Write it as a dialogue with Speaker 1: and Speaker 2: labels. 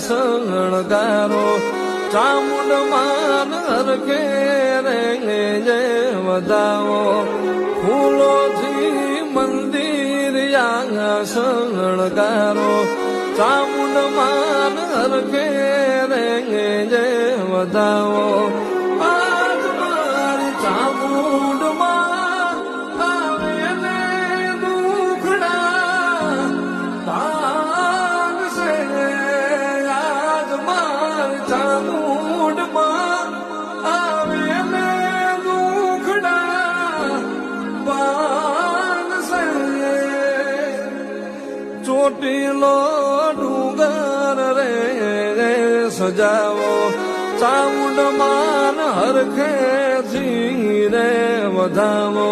Speaker 1: શણગારો ચામુંડ માન હરખે રે જય વધાવો ફૂલોથી મંદિર શણગારો ચામુંડ માન હરખે રે જય વધાવો આજ મારી ચામુંડ માં આવે ને દુખડા ભાગશે આજ મારી ચામુંડ માં આવે ને દુખડા ભાગશે ચોટીલો ડુંગર રે સજાવો ચામુંડ માન હરખે રે વધાવો